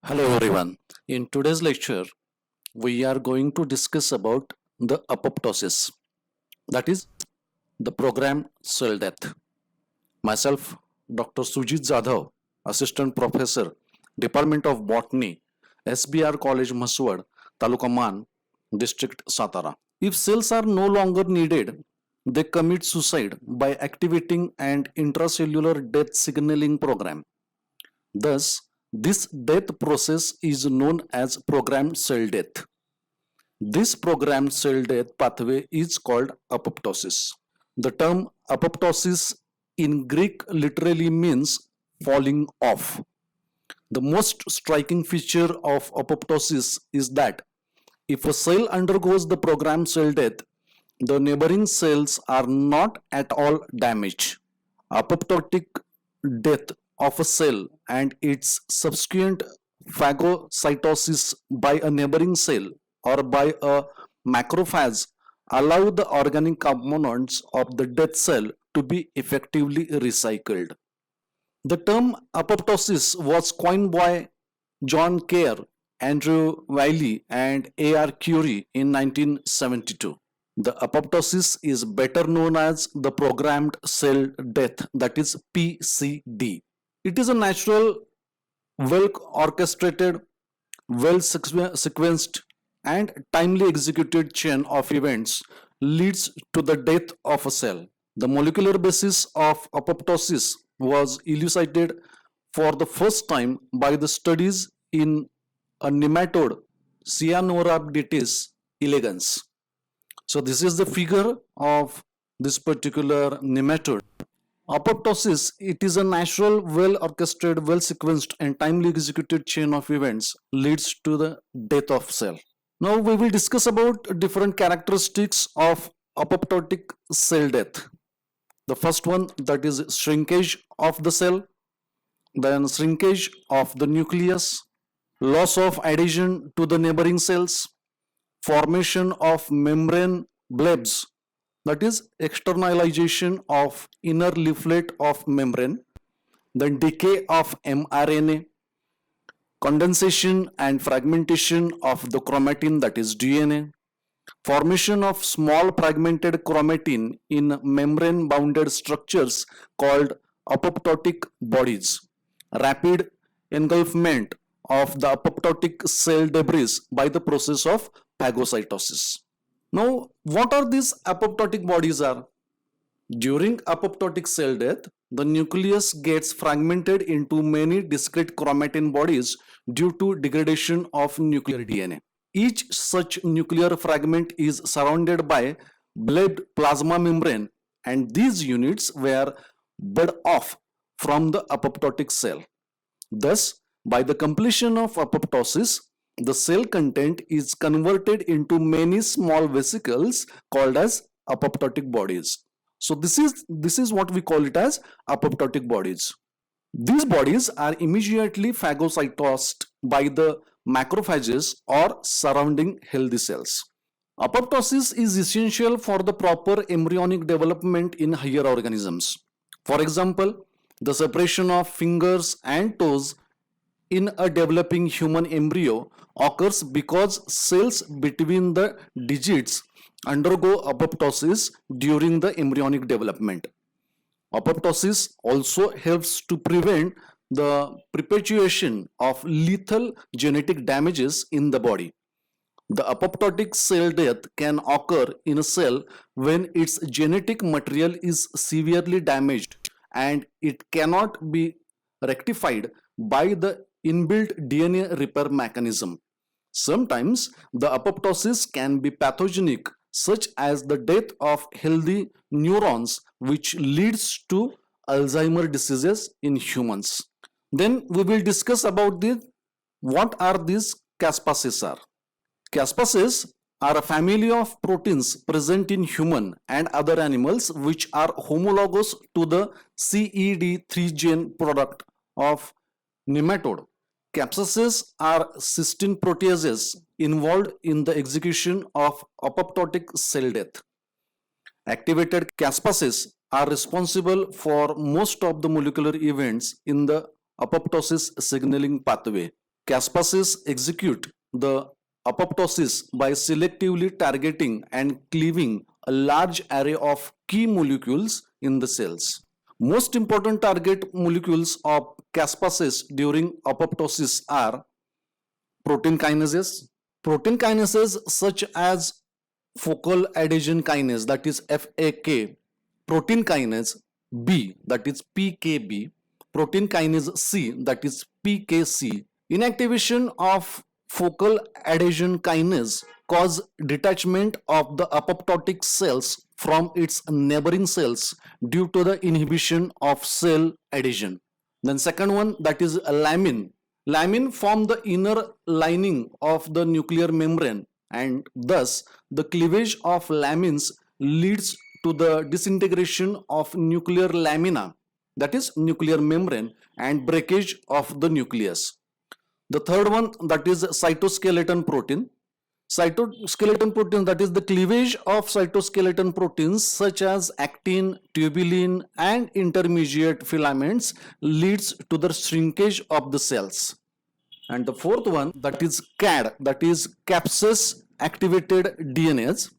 Hello everyone. In today's lecture, we are going to discuss about the apoptosis, that is the programmed cell death. Myself, Dr. Sujit Jadhav, Assistant Professor, Department of Botany, SBR College Maswad, Taluka Man, District Satara. If cells are no longer needed, they commit suicide by activating an intracellular death signaling program. Thus, this death process is known as programmed cell death. This programmed cell death pathway is called apoptosis. The term apoptosis in Greek literally means falling off. The most striking feature of apoptosis is that if a cell undergoes the programmed cell death, the neighboring cells are not at all damaged. Apoptotic death of a cell and its subsequent phagocytosis by a neighboring cell or by a macrophage allow the organic components of the dead cell to be effectively recycled. The term apoptosis was coined by John Kerr, Andrew Wiley, and A.R. Curie in 1972. The apoptosis is better known as the programmed cell death, that is PCD. It is a natural, well orchestrated, well sequenced, and timely executed chain of events leads to the death of a cell. The molecular basis of apoptosis was elucidated for the first time by the studies in a nematode Cyanorhabditis elegans. So this is the figure of this particular nematode. Apoptosis, it is a natural, well orchestrated, well sequenced and timely executed chain of events leads to the death of cell. Now we will discuss about different characteristics of apoptotic cell death. The first one, that is shrinkage of the cell, then shrinkage of the nucleus, loss of adhesion to the neighboring cells, formation of membrane blebs, that is externalization of inner leaflet of membrane, then decay of mRNA, condensation and fragmentation of the chromatin, that is DNA, formation of small fragmented chromatin in membrane bounded structures called apoptotic bodies, rapid engulfment of the apoptotic cell debris by the process of phagocytosis. Now, what are these apoptotic bodies are? During apoptotic cell death, the nucleus gets fragmented into many discrete chromatin bodies due to degradation of nuclear DNA. Each such nuclear fragment is surrounded by blebbed plasma membrane, and these units were bud off from the apoptotic cell. Thus, by the completion of apoptosis, the cell content is converted into many small vesicles called as apoptotic bodies. So this is what we call it as apoptotic bodies. These bodies are immediately phagocytosed by the macrophages or surrounding healthy cells. Apoptosis is essential for the proper embryonic development in higher organisms. For example, the separation of fingers and toes in a developing human embryo occurs because cells between the digits undergo apoptosis during the embryonic development. Apoptosis also helps to prevent the perpetuation of lethal genetic damages in the body. The apoptotic cell death can occur in a cell when its genetic material is severely damaged and it cannot be rectified by the inbuilt DNA repair mechanism. Sometimes the apoptosis can be pathogenic, such as the death of healthy neurons, which leads to Alzheimer's diseases in humans. Then we will discuss about what are these caspases are. Caspases are a family of proteins present in human and other animals which are homologous to the CED3 gene product of nematode. Capsaces are cystine proteases involved in the execution of apoptotic cell death. Activated caspases are responsible for most of the molecular events in the apoptosis signaling pathway. Caspases execute the apoptosis by selectively targeting and cleaving a large array of key molecules in the cells. Most important target molecules of Caspases during apoptosis are protein kinases. Protein kinases such as focal adhesion kinase, that is FAK, protein kinase B, that is PKB, protein kinase C, that is PKC. Inactivation of focal adhesion kinase cause detachment of the apoptotic cells from its neighboring cells due to the inhibition of cell adhesion. Then second one, that is lamin. Lamin form the inner lining of the nuclear membrane, and thus the cleavage of lamins leads to the disintegration of nuclear lamina, that is nuclear membrane, and breakage of the nucleus. The third one, that is cytoskeleton protein. Cytoskeleton protein, that is the cleavage of cytoskeleton proteins such as actin, tubulin, and intermediate filaments leads to the shrinkage of the cells. And the fourth one, that is CAD, that is capsid activated DNase.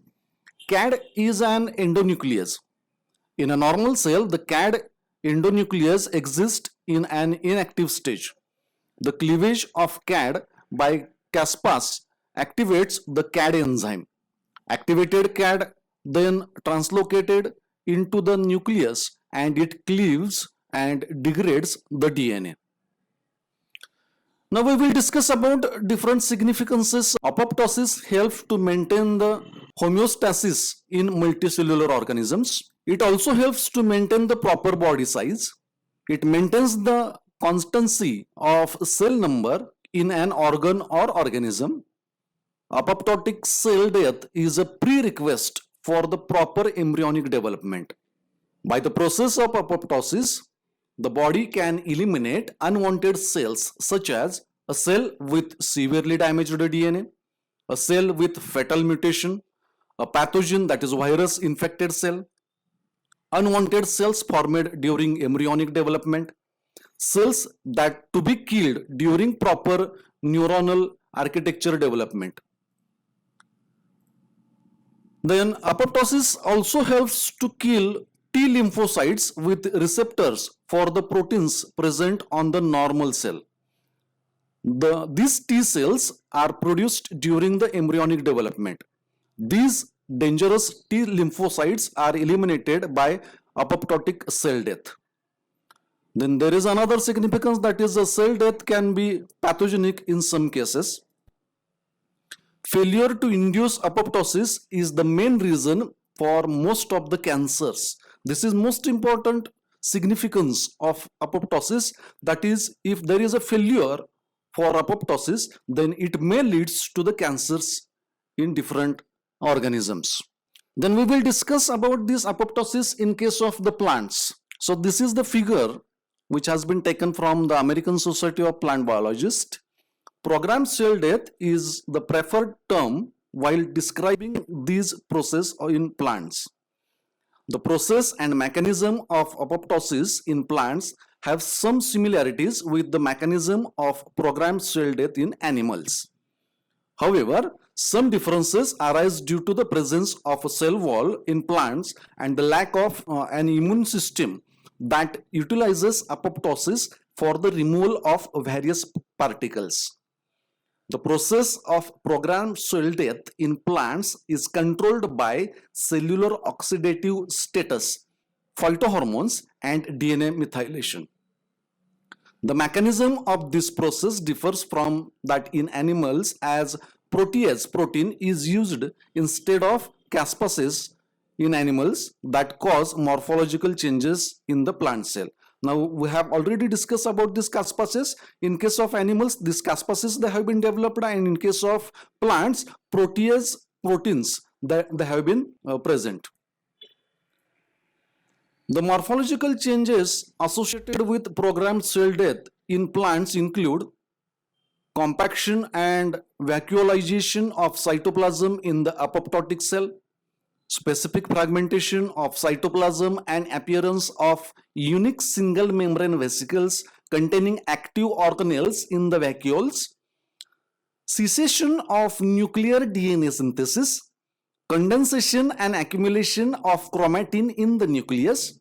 CAD is an endonuclease. In a normal cell, the CAD endonuclease exists in an inactive stage. The cleavage of CAD by Caspas activates the CAD enzyme. Activated CAD then translocated into the nucleus and it cleaves and degrades the DNA. Now we will discuss about different significances. Apoptosis helps to maintain the homeostasis in multicellular organisms. It also helps to maintain the proper body size. It maintains the constancy of cell number in an organ or organism. Apoptotic cell death is a prerequisite for the proper embryonic development. By the process of apoptosis, the body can eliminate unwanted cells such as a cell with severely damaged DNA, a cell with fatal mutation, a pathogen, that is virus infected cell, unwanted cells formed during embryonic development, cells that to be killed during proper neuronal architecture development. Then apoptosis also helps to kill T lymphocytes with receptors for the proteins present on the normal cell. These T cells are produced during the embryonic development. These dangerous T lymphocytes are eliminated by apoptotic cell death. Then there is another significance, that is a cell death can be pathogenic in some cases. Failure to induce apoptosis is the main reason for most of the cancers. This is most important significance of apoptosis, that is, if there is a failure for apoptosis, then it may lead to the cancers in different organisms. Then we will discuss about this apoptosis in case of the plants. So this is the figure which has been taken from the American Society of Plant Biologists. Programmed cell death is the preferred term while describing this process in plants. The process and mechanism of apoptosis in plants have some similarities with the mechanism of programmed cell death in animals. However, some differences arise due to the presence of a cell wall in plants and the lack of an immune system that utilizes apoptosis for the removal of various particles. The process of programmed cell death in plants is controlled by cellular oxidative status, phytohormones, and DNA methylation. The mechanism of this process differs from that in animals, as protease protein is used instead of caspases in animals that cause morphological changes in the plant cell. Now we have already discussed about this caspases. In case of animals, these caspases they have been developed, and in case of plants, protease proteins that they have been present. The morphological changes associated with programmed cell death in plants include compaction and vacuolization of cytoplasm in the apoptotic cell, specific fragmentation of cytoplasm, and appearance of unique single membrane vesicles containing active organelles in the vacuoles, cessation of nuclear DNA synthesis, condensation and accumulation of chromatin in the nucleus,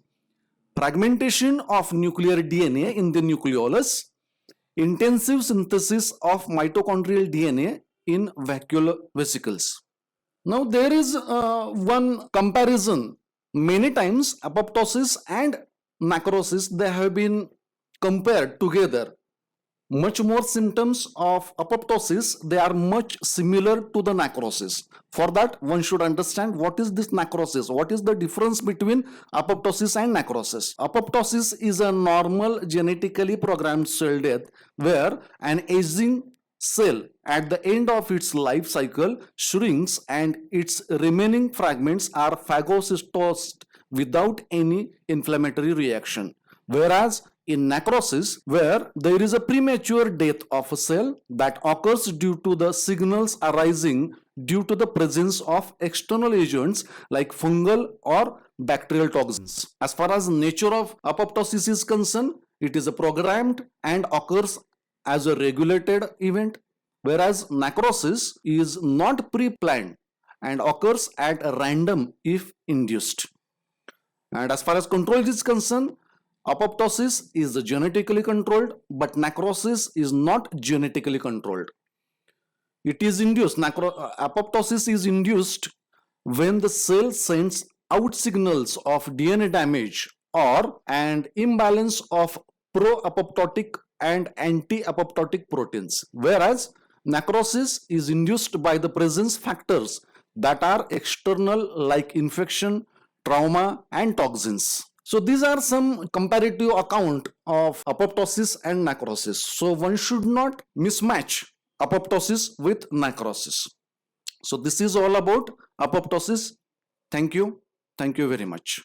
fragmentation of nuclear DNA in the nucleolus, intensive synthesis of mitochondrial DNA in vacuolar vesicles. Now there is one comparison. Many times apoptosis and necrosis, they have been compared together. Much more symptoms of apoptosis, they are much similar to the necrosis. For that, one should understand what is this necrosis, what is the difference between apoptosis and necrosis. Apoptosis is a normal genetically programmed cell death where an aging cell at the end of its life cycle shrinks and its remaining fragments are phagocytosed without any inflammatory reaction. Whereas in necrosis, where there is a premature death of a cell that occurs due to the signals arising due to the presence of external agents like fungal or bacterial toxins. As far as nature of apoptosis is concerned, it is a programmed and occurs as a regulated event, whereas necrosis is not pre-planned and occurs at random if induced. And as far as control is concerned, apoptosis is genetically controlled, but necrosis is not genetically controlled. It is induced, apoptosis is induced when the cell sends out signals of DNA damage or an imbalance of pro-apoptotic and anti-apoptotic proteins, whereas necrosis is induced by the presence factors that are external like infection, trauma and toxins. So these are some comparative account of apoptosis and necrosis. So one should not mismatch apoptosis with necrosis. So this is all about apoptosis. Thank you. Thank you very much.